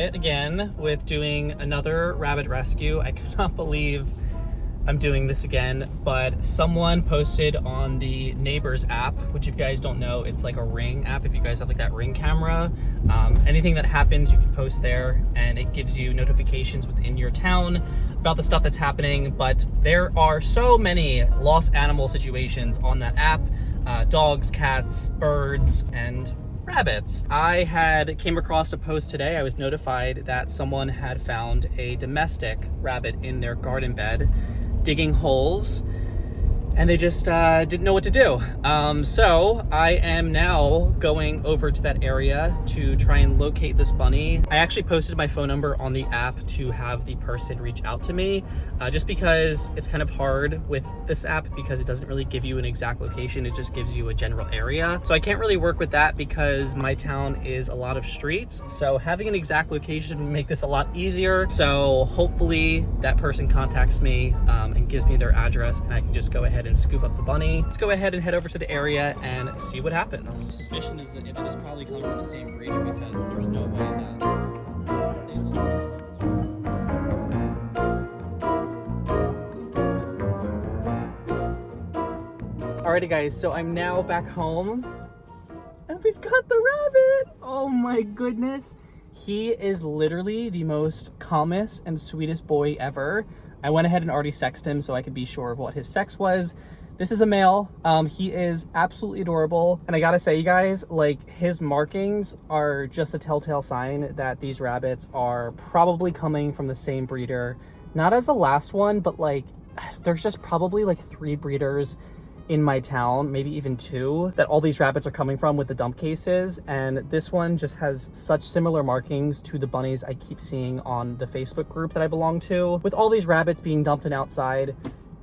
it again with doing another rabbit rescue. I cannot believe I'm doing this again, but someone posted on the Neighbors app, which if you guys don't know, it's like a Ring app. If you guys have like that Ring camera, anything that happens, you can post there and it gives you notifications within your town about the stuff that's happening. But there are so many lost animal situations on that app, dogs, cats, birds, and rabbits. I came across a post today. I was notified that someone had found a domestic rabbit in their garden bed, digging holes, and they just didn't know what to do. So I am now going over to that area to try and locate this bunny. I actually posted my phone number on the app to have the person reach out to me, just because it's kind of hard with this app because it doesn't really give you an exact location. It just gives you a general area. So I can't really work with that because my town is a lot of streets. So having an exact location would make this a lot easier. So hopefully that person contacts me and gives me their address, and I can just go ahead and scoop up the bunny. Let's go ahead and head over to the area and see what happens. Suspicion is that it is probably coming from the same breeder because there's no way that... Alrighty guys, so I'm now back home and we've got the rabbit. Oh my goodness. He is literally the most calmest and sweetest boy ever. I went ahead and already sexed him so I could be sure of what his sex was. This is a male. He is absolutely adorable. And I gotta say, you guys, like, his markings are just a telltale sign that these rabbits are probably coming from the same breeder. Not as the last one, but like, there's just probably like 3 breeders in my town, maybe even 2, that all these rabbits are coming from with the dump cases. And this one just has such similar markings to the bunnies I keep seeing on the Facebook group that I belong to, with all these rabbits being dumped in outside.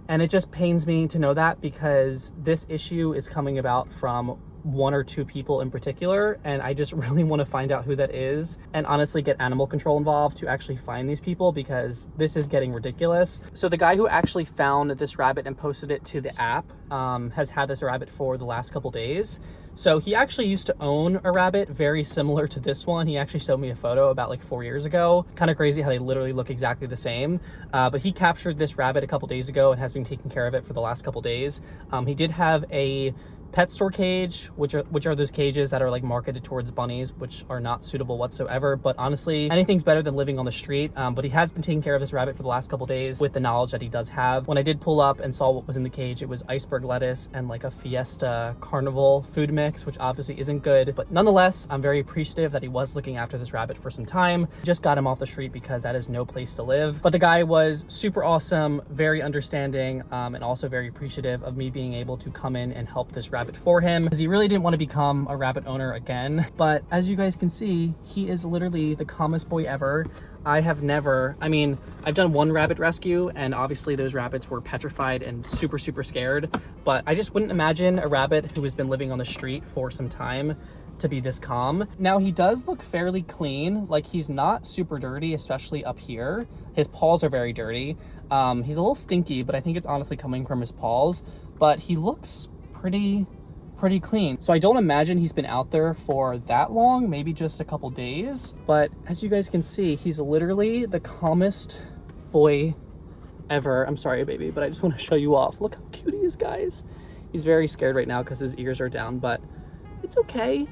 And it just pains me to know that because this issue is coming about from 1 or 2 people in particular, and I just really want to find out who that is and honestly get animal control involved to actually find these people because this is getting ridiculous. So the guy who actually found this rabbit and posted it to the app has had this rabbit for the last couple days. So he actually used to own a rabbit very similar to this one. He actually showed me a photo about like 4 years ago. Kind of crazy how they literally look exactly the same. But he captured this rabbit a couple days ago and has been taking care of it for the last couple days. He did have a pet store cage, which are those cages that are like marketed towards bunnies, which are not suitable whatsoever. But honestly, anything's better than living on the street. But he has been taking care of this rabbit for the last couple days with the knowledge that he does have. When I did pull up and saw what was in the cage, it was iceberg lettuce and like a Fiesta Carnival food mix, which obviously isn't good. But nonetheless, I'm very appreciative that he was looking after this rabbit for some time. Just got him off the street because that is no place to live. But the guy was super awesome, very understanding, and also very appreciative of me being able to come in and help this rabbit for him because he really didn't want to become a rabbit owner again. But as you guys can see, he is literally the calmest boy ever. I've done 1 rabbit rescue and obviously those rabbits were petrified and super scared, but I just wouldn't imagine a rabbit who has been living on the street for some time to be this calm. Now he does look fairly clean, like he's not super dirty, especially up here. His paws are very dirty. He's a little stinky, but I think it's honestly coming from his paws, but he looks pretty clean. So I don't imagine he's been out there for that long, maybe just a couple days. But as you guys can see, he's literally the calmest boy ever. I'm sorry, baby, but I just want to show you off. Look how cute he is, guys. He's very scared right now because his ears are down, but it's okay.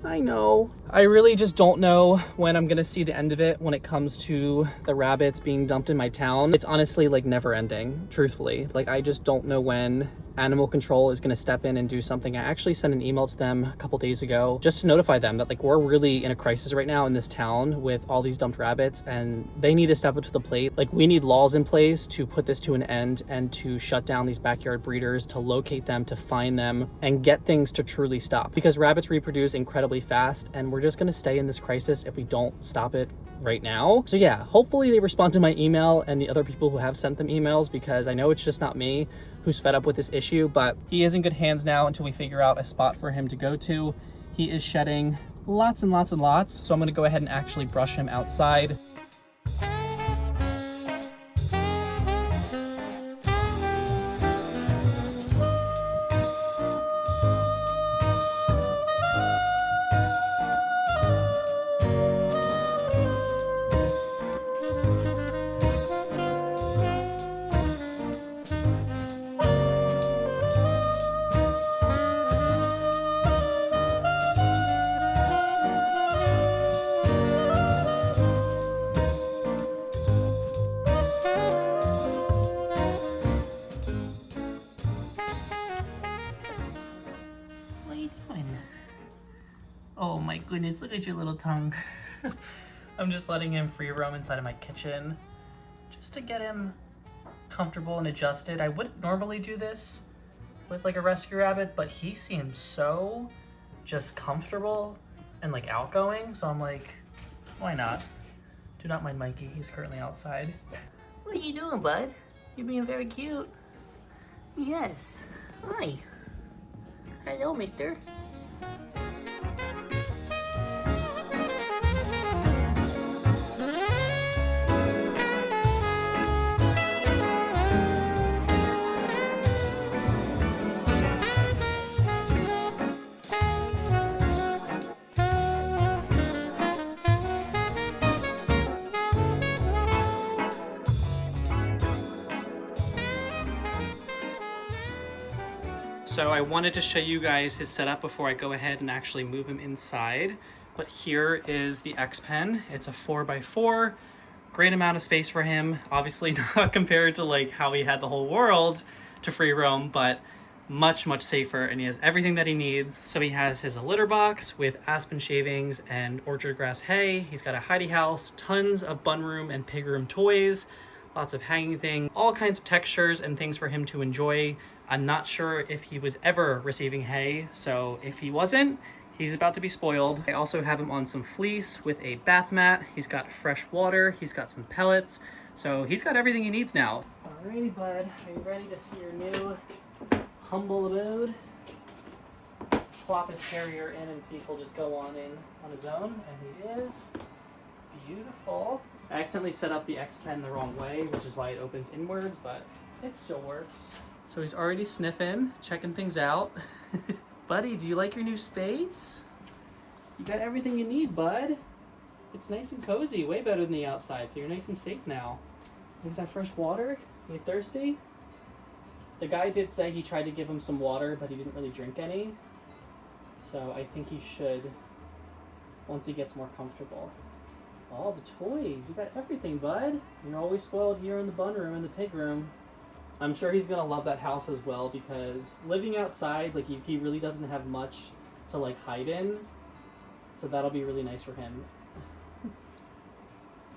I know. I really just don't know when I'm gonna see the end of it when it comes to the rabbits being dumped in my town. It's honestly like never ending, truthfully. Like, I just don't know when animal control is going to step in and do something. I actually sent an email to them a couple days ago just to notify them that like we're really in a crisis right now in this town with all these dumped rabbits and they need to step up to the plate. Like, we need laws in place to put this to an end and to shut down these backyard breeders, to locate them, to find them, and get things to truly stop, because rabbits reproduce incredibly fast and we're just going to stay in this crisis if we don't stop it right now. So yeah, hopefully they respond to my email and the other people who have sent them emails, because I know it's just not me who's fed up with this issue. But he is in good hands now until we figure out a spot for him to go to. He is shedding lots and lots and lots, so I'm going to go ahead and actually brush him outside. Oh my goodness, look at your little tongue. I'm just letting him free roam inside of my kitchen just to get him comfortable and adjusted. I wouldn't normally do this with like a rescue rabbit, but he seems so just comfortable and like outgoing. So I'm like, why not? Do not mind Mikey, he's currently outside. What are you doing, bud? You're being very cute. Yes. Hi. Hello, mister. So I wanted to show you guys his setup before I go ahead and actually move him inside. But here is the X pen. It's a 4x4, great amount of space for him. Obviously not compared to like how he had the whole world to free roam, but much, much safer, and he has everything that he needs. So he has his litter box with aspen shavings and orchard grass hay. He's got a hidey house, tons of bun room and pig room toys, lots of hanging things, all kinds of textures and things for him to enjoy. I'm not sure if he was ever receiving hay, so if he wasn't, he's about to be spoiled. I also have him on some fleece with a bath mat. He's got fresh water, he's got some pellets, so he's got everything he needs now. Alrighty, bud, are you ready to see your new humble abode? Plop his carrier in and see if he'll just go on in on his own, and he is. Beautiful. I accidentally set up the X pen the wrong way, which is why it opens inwards, but it still works. So he's already sniffing, checking things out. Buddy, do you like your new space? You got everything you need, bud. It's nice and cozy, way better than the outside, so you're nice and safe now. Is that fresh water? You thirsty? The guy did say he tried to give him some water, but he didn't really drink any. So I think he should once he gets more comfortable. All the toys, you got everything, bud. You're always spoiled here in the bun room and the pig room. I'm sure he's gonna love that house as well, because living outside, like he really doesn't have much to like hide in. So that'll be really nice for him.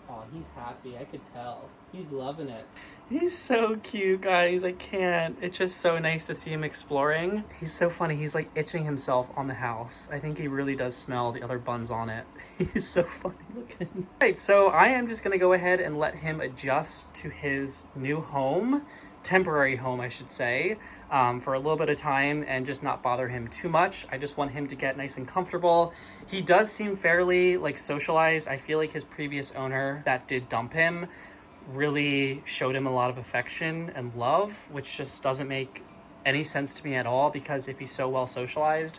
Oh, he's happy, I could tell. He's loving it. He's so cute, guys, I can't. It's just so nice to see him exploring. He's so funny, he's like itching himself on the house. I think he really does smell the other buns on it. He's so funny looking. Alright, so I am just gonna go ahead and let him adjust to his new home. Temporary home, I should say, for a little bit of time and just not bother him too much. I just want him to get nice and comfortable. He does seem fairly like socialized. I feel like his previous owner that did dump him really showed him a lot of affection and love, which just doesn't make any sense to me at all, because if he's so well socialized,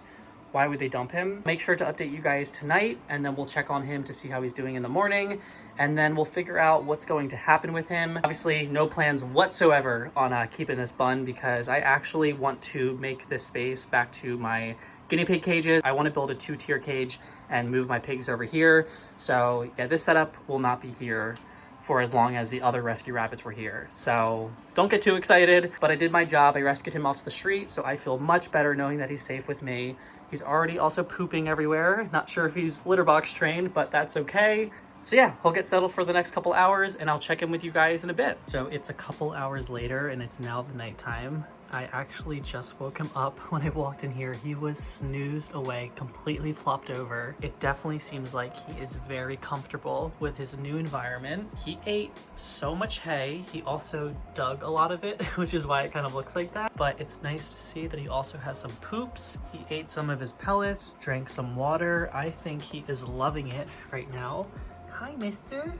why would they dump him? Make sure to update you guys tonight, and then we'll check on him to see how he's doing in the morning, and then we'll figure out what's going to happen with him. Obviously, no plans whatsoever on keeping this bun, because I actually want to make this space back to my guinea pig cages. I want to build a 2-tier cage and move my pigs over here. So yeah, this setup will not be here for as long as the other rescue rabbits were here. So don't get too excited, but I did my job. I rescued him off the street, so I feel much better knowing that he's safe with me. He's already also pooping everywhere. Not sure if he's litter box trained, but that's okay. So yeah, he'll get settled for the next couple hours, and I'll check in with you guys in a bit. So it's a couple hours later, and it's now the nighttime. I actually just woke him up when I walked in here. He was snoozed away, completely flopped over. It definitely seems like he is very comfortable with his new environment. He ate so much hay. He also dug a lot of it, which is why it kind of looks like that. But it's nice to see that he also has some poops. He ate some of his pellets, drank some water. I think he is loving it right now. Hi, mister.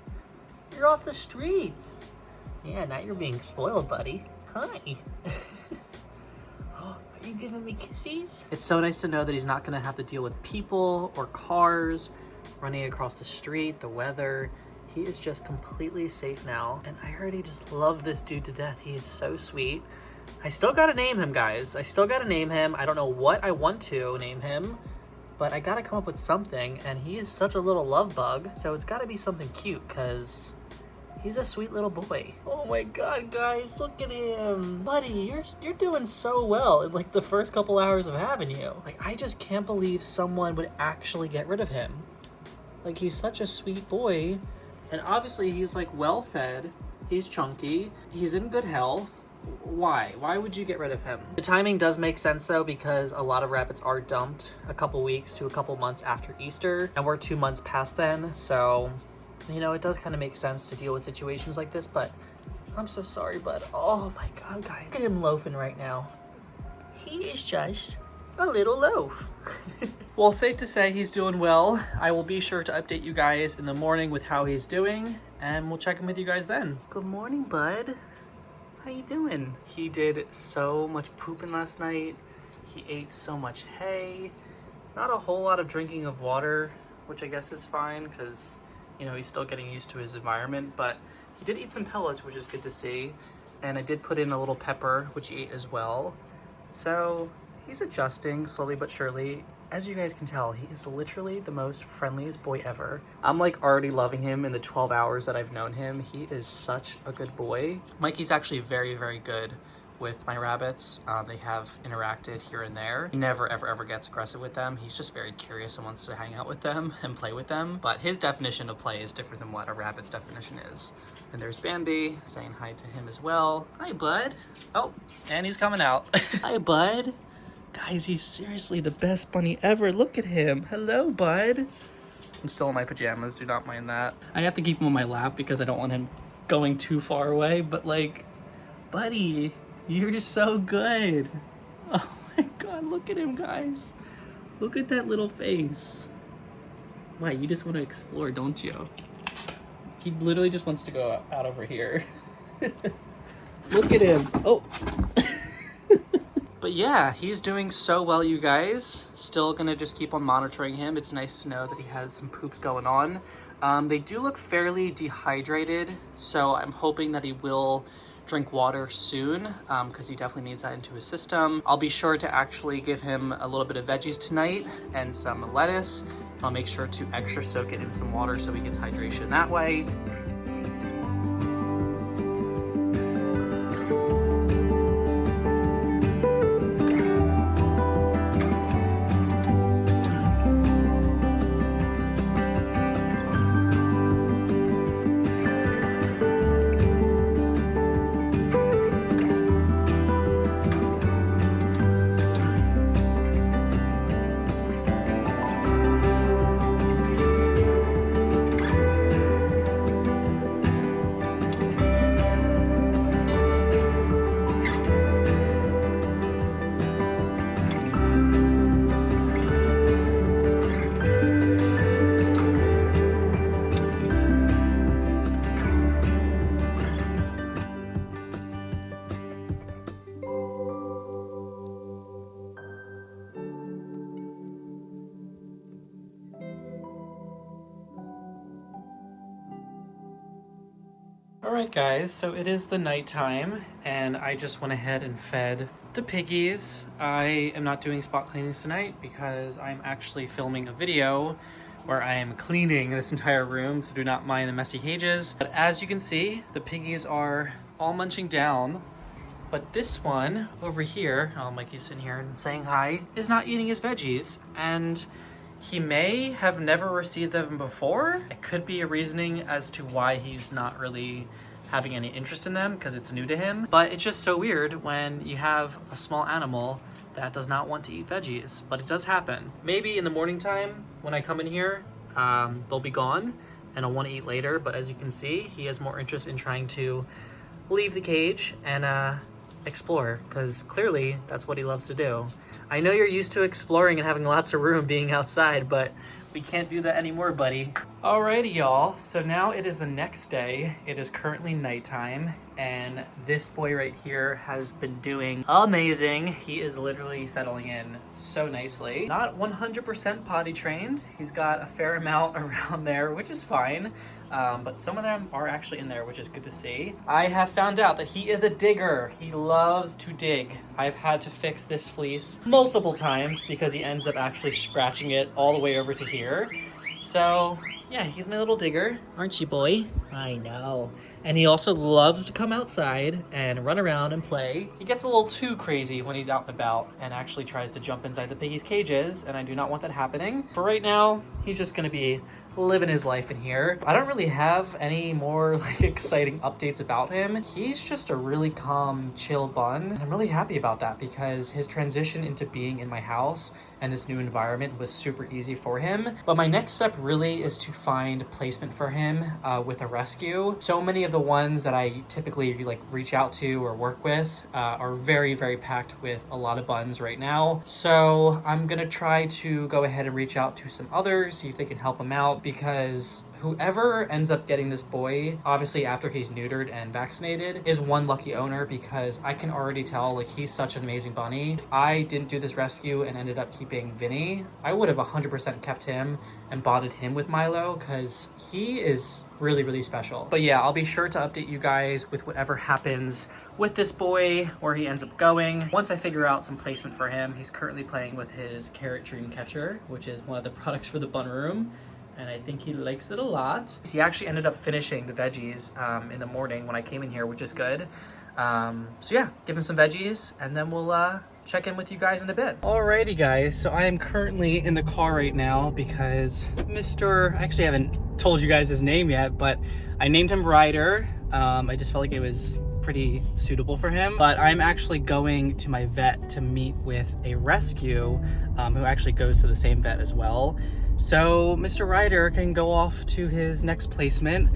You're off the streets. Yeah, now you're being spoiled, buddy. Hi. Are you giving me kissies? It's so nice to know that he's not gonna have to deal with people or cars running across the street, the weather. He is just completely safe now. And I already just love this dude to death. He is so sweet. I still gotta name him, guys. I still gotta name him. I don't know what I want to name him, but I gotta come up with something. And he is such a little love bug, so it's gotta be something cute, because He's a sweet little boy. Oh my god, guys, look at him. Buddy, you're doing so well in like the first couple hours of having you. Like, I just can't believe someone would actually get rid of him. Like, he's such a sweet boy. And obviously he's like well fed. He's chunky. He's in good health. Why? Why would you get rid of him? The timing does make sense though, because a lot of rabbits are dumped a couple weeks to a couple months after Easter, and we're 2 months past then, so you know, it does kind of make sense to deal with situations like this. But I'm so sorry, bud. Oh my god, guys, look at him loafing right now. He is just a little loaf. Well, safe to say he's doing well. I will be sure to update you guys in the morning with how he's doing, and we'll check in with you guys then. Good morning, bud. How you doing? He did so much pooping last night. He ate so much hay. Not a whole lot of drinking of water, which I guess is fine because, you know, he's still getting used to his environment, but he did eat some pellets, which is good to see. And I did put in a little pepper, which he ate as well. So he's adjusting slowly but surely. As you guys can tell, he is literally the most friendliest boy ever. I'm like already loving him in the 12 hours that I've known him. He is such a good boy. Mikey's actually very, very good with my rabbits. They have interacted here and there. He never, ever gets aggressive with them. He's just very curious and wants to hang out with them and play with them. But his definition of play is different than what a rabbit's definition is. And there's Bambi saying hi to him as well. Hi, bud. Oh, and he's coming out. Hi, bud. Guys, he's seriously the best bunny ever. Look at him. Hello, bud. I'm still in my pajamas. Do not mind that. I have to keep him on my lap because I don't want him going too far away. But like, buddy, you're so good. Oh my god, look at him, guys. Look at that little face. Why, you just want to explore, don't you? He literally just wants to go out over here. Look at him. Oh. But yeah, he's doing so well, you guys. Still gonna just keep on monitoring him. It's nice to know that he has some poops going on. They do look fairly dehydrated, so I'm hoping that he will drink water soon, because he definitely needs that into his system. I'll be sure to actually give him a little bit of veggies tonight and some lettuce. I'll make sure to extra soak it in some water so he gets hydration that way. Alright guys, so it is the nighttime and I just went ahead and fed the piggies. I am not doing spot cleanings tonight because I'm actually filming a video where I am cleaning this entire room, so do not mind the messy cages. But as you can see, the piggies are all munching down, but this one over here, oh, Mikey's sitting here and saying hi, is not eating his veggies, and he may have never received them before. It could be a reasoning as to why he's not really having any interest in them, because it's new to him. But it's just so weird when you have a small animal that does not want to eat veggies, but it does happen. Maybe in the morning time when I come in here, they'll be gone and I'll want to eat later. But as you can see, he has more interest in trying to leave the cage and explore, because clearly that's what he loves to do. I know you're used to exploring and having lots of room being outside, but we can't do that anymore, buddy. Alrighty, y'all. So now it is the next day. It is currently nighttime, and this boy right here has been doing amazing. He is literally settling in so nicely. Not 100% potty trained. He's got a fair amount around there, which is fine. But some of them are actually in there, which is good to see. I have found out that he is a digger. He loves to dig. I've had to fix this fleece multiple times because he ends up actually scratching it all the way over to here. So yeah, he's my little digger, aren't you, boy? I know. And he also loves to come outside and run around and play. He gets a little too crazy when he's out and about and actually tries to jump inside the piggies' cages, and I do not want that happening. For right now, he's just gonna be living his life in here. I don't really have any more like exciting updates about him. He's just a really calm, chill bun. And I'm really happy about that because his transition into being in my house and this new environment was super easy for him. But my next step really is to find placement for him with a rescue. So many of the ones that I typically like reach out to or work with are very, very packed with a lot of buns right now. So I'm gonna try to go ahead and reach out to some others, see if they can help him out, because whoever ends up getting this boy, obviously after he's neutered and vaccinated, is one lucky owner, because I can already tell like he's such an amazing bunny. If I didn't do this rescue and ended up keeping Vinny, I would have 100% kept him and bonded him with Milo, because he is really, really special. But yeah, I'll be sure to update you guys with whatever happens with this boy, where he ends up going. Once I figure out some placement for him, he's currently playing with his carrot dream catcher, which is one of the products for the bun room, and I think he likes it a lot. He actually ended up finishing the veggies in the morning when I came in here, which is good. So yeah, give him some veggies and then we'll check in with you guys in a bit. Alrighty guys, so I am currently in the car right now because I actually haven't told you guys his name yet, but I named him Ryder. I just felt like it was pretty suitable for him, but I'm actually going to my vet to meet with a rescue who actually goes to the same vet as well. So Mr. Ryder can go off to his next placement.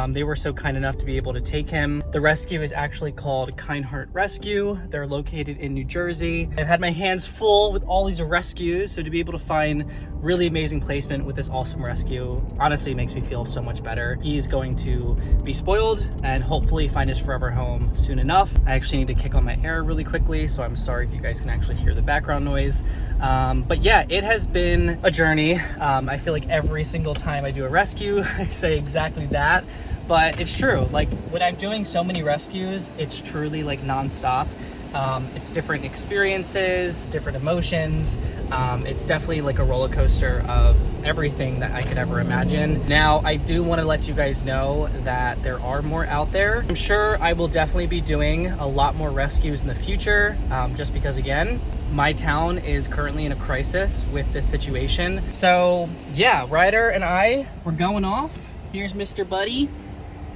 They were so kind enough to be able to take him. The rescue is actually called Kind Heart Rescue. They're located in New Jersey. I've had my hands full with all these rescues, so to be able to find really amazing placement with this awesome rescue honestly makes me feel so much better. He's going to be spoiled and hopefully find his forever home soon enough. I actually need to kick on my air really quickly, so I'm sorry if you guys can actually hear the background noise. But yeah, it has been a journey. I feel like every single time I do a rescue, I say exactly that, but it's true. Like when I'm doing so many rescues, it's truly like nonstop. It's different experiences, different emotions. It's definitely like a roller coaster of everything that I could ever imagine. Now, I do want to let you guys know that there are more out there. I'm sure I will definitely be doing a lot more rescues in the future, just because again, my town is currently in a crisis with this situation. So yeah, Ryder and I, we're going off. Here's Mr. Buddy.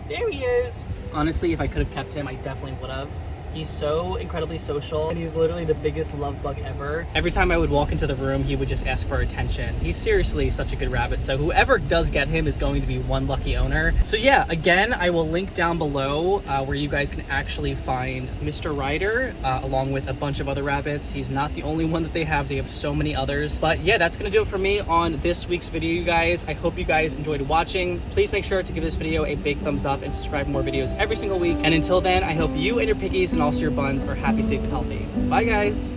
There he is. Honestly, if I could have kept him, I definitely would have. He's so incredibly social, and he's literally the biggest love bug ever. Every time I would walk into the room, he would just ask for attention. He's seriously such a good rabbit, so whoever does get him is going to be one lucky owner. So yeah, again, I will link down below where you guys can actually find Mr. Ryder along with a bunch of other rabbits. He's not the only one that they have so many others. But yeah, that's gonna do it for me on this week's video, you guys. I hope you guys enjoyed watching. Please make sure to give this video a big thumbs up and subscribe for more videos every single week. And until then, I hope you and your piggies and also your buns are happy, safe, and healthy. Bye, guys.